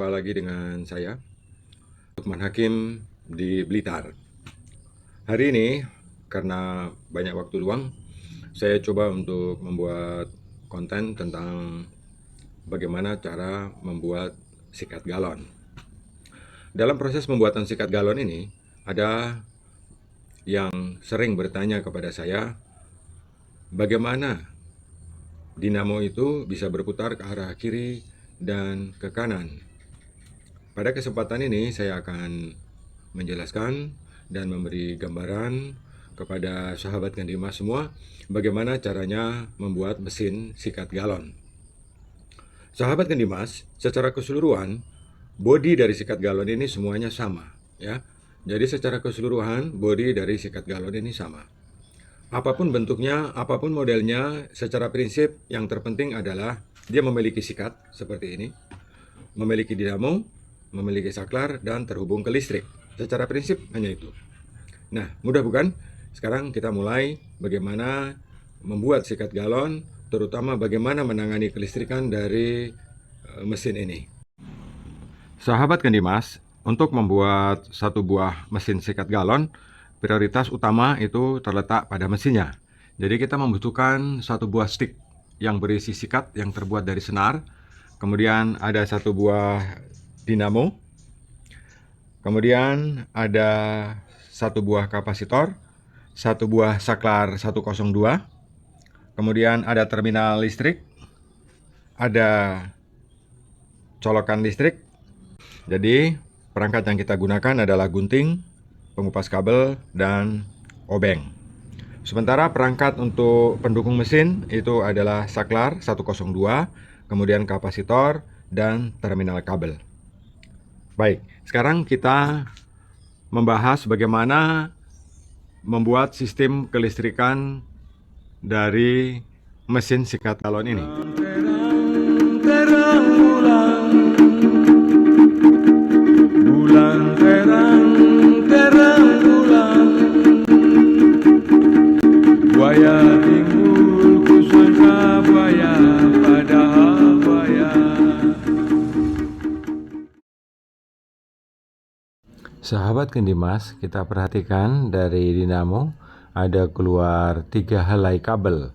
Jumpa lagi dengan saya, Lukman Hakim di Blitar. Hari ini, karena banyak waktu luang, saya coba untuk membuat konten tentang bagaimana cara membuat sikat galon. Dalam proses pembuatan sikat galon ini, ada yang sering bertanya kepada saya, bagaimana dinamo itu bisa berputar ke arah kiri dan ke kanan. Pada kesempatan ini saya akan menjelaskan dan memberi gambaran kepada sahabat Gandimas semua bagaimana caranya membuat mesin sikat galon. Sahabat Gandimas, secara keseluruhan bodi dari sikat galon ini semuanya sama, ya. Jadi secara keseluruhan bodi dari sikat galon ini sama. Apapun bentuknya, apapun modelnya, secara prinsip yang terpenting adalah dia memiliki sikat seperti ini, memiliki dinamo, memiliki saklar, dan terhubung ke listrik. Secara prinsip hanya itu. Nah, mudah bukan? Sekarang kita mulai bagaimana membuat sikat galon, terutama bagaimana menangani kelistrikan dari mesin ini. Sahabat Gandimas, untuk membuat satu buah mesin sikat galon, prioritas utama itu terletak pada mesinnya. Jadi kita membutuhkan satu buah stick yang berisi sikat yang terbuat dari senar. Kemudian ada satu buah dinamo. Kemudian ada satu buah kapasitor, satu buah saklar 102. Kemudian ada terminal listrik, ada colokan listrik. Jadi perangkat yang kita gunakan adalah gunting, pengupas kabel, dan obeng. Sementara perangkat untuk pendukung mesin itu adalah saklar 102, kemudian kapasitor, dan terminal kabel. Baik, sekarang kita membahas bagaimana membuat sistem kelistrikan dari mesin sikat galon ini. Sahabat Gandimas, kita perhatikan dari dinamo ada keluar 3 helai kabel.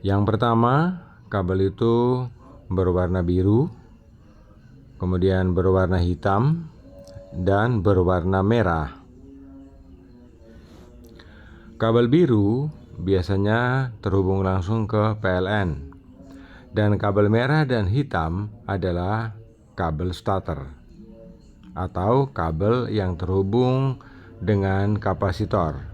Yang pertama, kabel itu berwarna biru, kemudian berwarna hitam, dan berwarna merah. Kabel biru biasanya terhubung langsung ke PLN, dan kabel merah dan hitam adalah kabel starter atau kabel yang terhubung dengan kapasitor.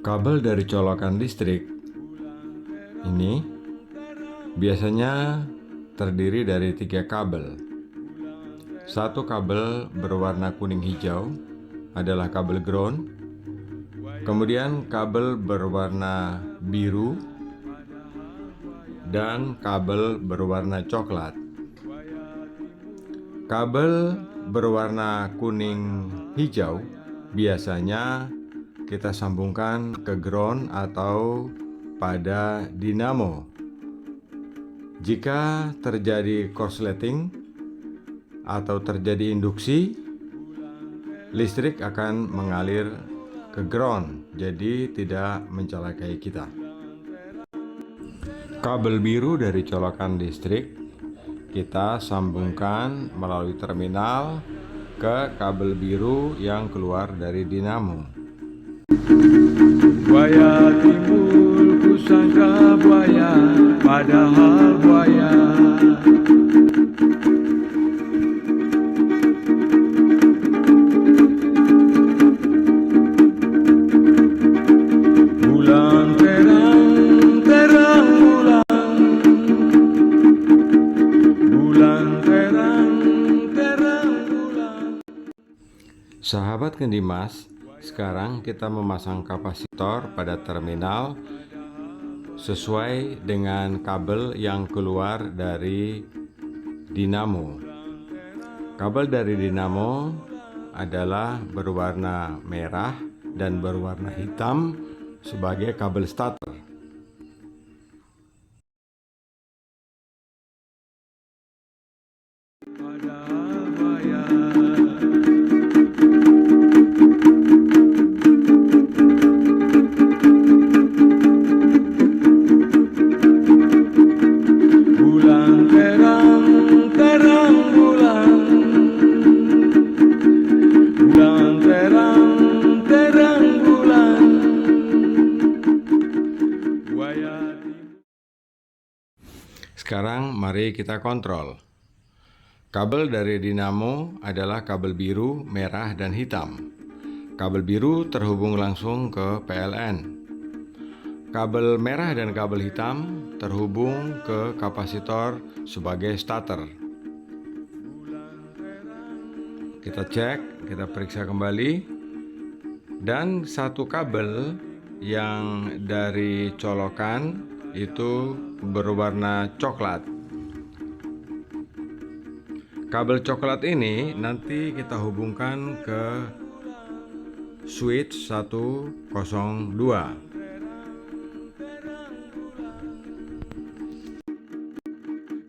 Kabel dari colokan listrik ini biasanya terdiri dari 3 kabel. Satu kabel berwarna kuning hijau adalah kabel ground. Kemudian kabel berwarna biru dan kabel berwarna coklat. Kabel berwarna kuning hijau biasanya kita sambungkan ke ground atau pada dinamo. Jika terjadi korsleting atau terjadi induksi, listrik akan mengalir ke ground, jadi tidak mencelakai kita. Kabel biru dari colokan listrik kita sambungkan melalui terminal ke kabel biru yang keluar dari dinamo. Buaya timbul, kusangka buaya, padahal buaya. Bulan terang, terang bulan. Bulan terang, terang bulan. Sahabat Kendimas, sekarang kita memasang kapasitor pada terminal sesuai dengan kabel yang keluar dari dinamo. Kabel dari dinamo adalah berwarna merah dan berwarna hitam sebagai kabel starter. Padahal buaya. Bulan terang, terang bulan. Bulan terang, terang bulan. Buaya timbul. Sekarang mari kita kontrol. Kabel dari dinamo adalah kabel biru, merah, dan hitam. Kabel biru terhubung langsung ke PLN. Kabel merah dan kabel hitam terhubung ke kapasitor sebagai starter. Kita cek, kita periksa kembali. Dan satu kabel yang dari colokan itu berwarna coklat. Kabel coklat ini nanti kita hubungkan ke switch 102.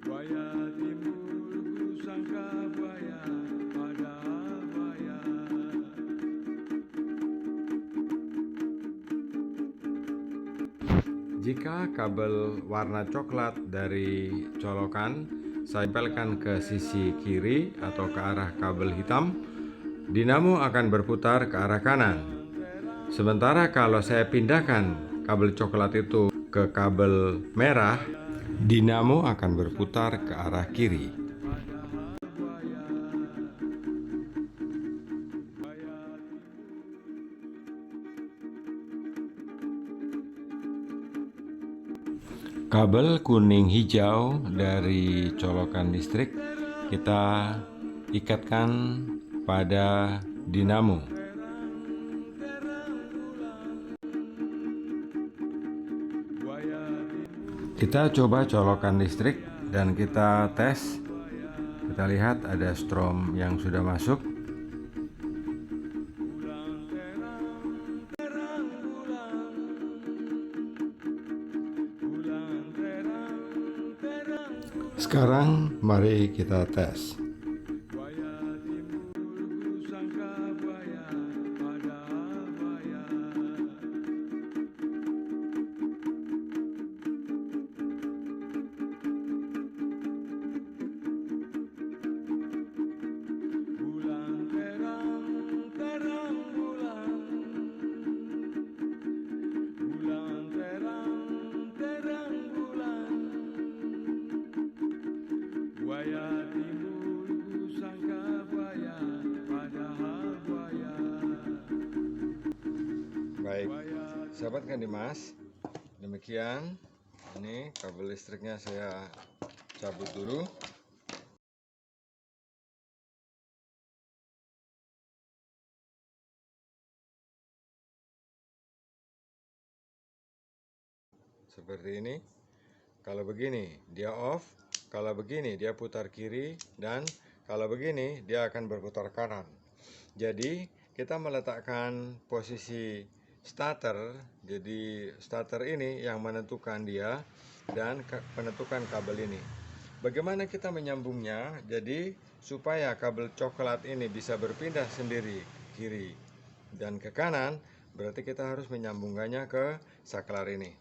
Buaya timbul, kusangka buaya, padahal buaya. Jika kabel warna coklat dari colokan saya tempelkan ke sisi kiri atau ke arah kabel hitam, dinamo akan berputar ke arah kanan. Sementara kalau saya pindahkan kabel coklat itu ke kabel merah, dinamo akan berputar ke arah kiri. Kabel kuning hijau dari colokan listrik kita ikatkan pada dinamo. Kita coba colokan listrik dan kita tes. Kita lihat ada strom yang sudah masuk. Sekarang mari kita tes. Buaya timbul, kusangka buaya, padahal buaya. Bulan terang, terang bulan. Bulan terang, terang bulan. Buaya timbul, kusangka buaya, padahal buaya. Baik, sahabat Kendimas, demikian. Ini kabel listriknya saya cabut dulu. Seperti ini. Kalau begini dia off, kalau begini dia putar kiri, dan kalau begini dia akan berputar kanan. Jadi kita meletakkan posisi starter. Jadi starter ini yang menentukan dia dan menentukan kabel ini. Bagaimana kita menyambungnya? Jadi supaya kabel coklat ini bisa berpindah sendiri kiri dan ke kanan, berarti kita harus menyambungkannya ke saklar ini.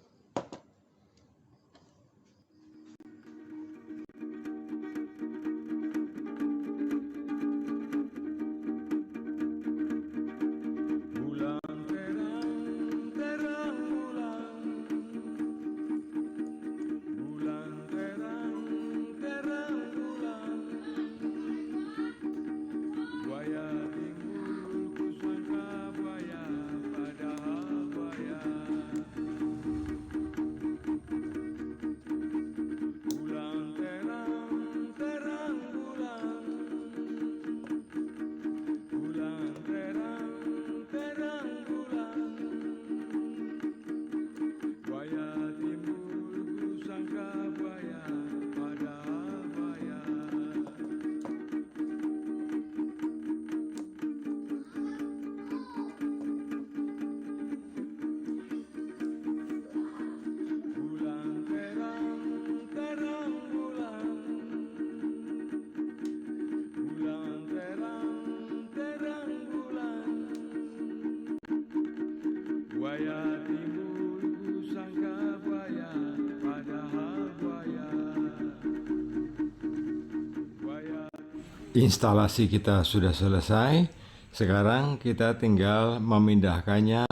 instalasi kita sudah selesai. Sekarang kita tinggal memindahkannya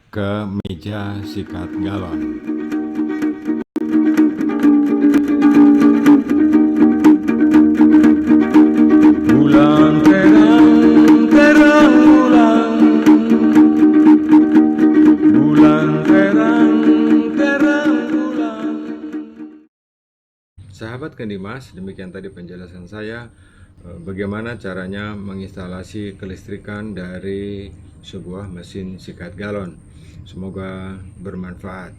ke meja sikat galon. Bulan terang, terang bulan. Bulan terang, terang bulan. Sahabat Kendimas, demikian tadi penjelasan saya bagaimana caranya menginstalasi kelistrikan dari sebuah mesin sikat galon. Semoga bermanfaat.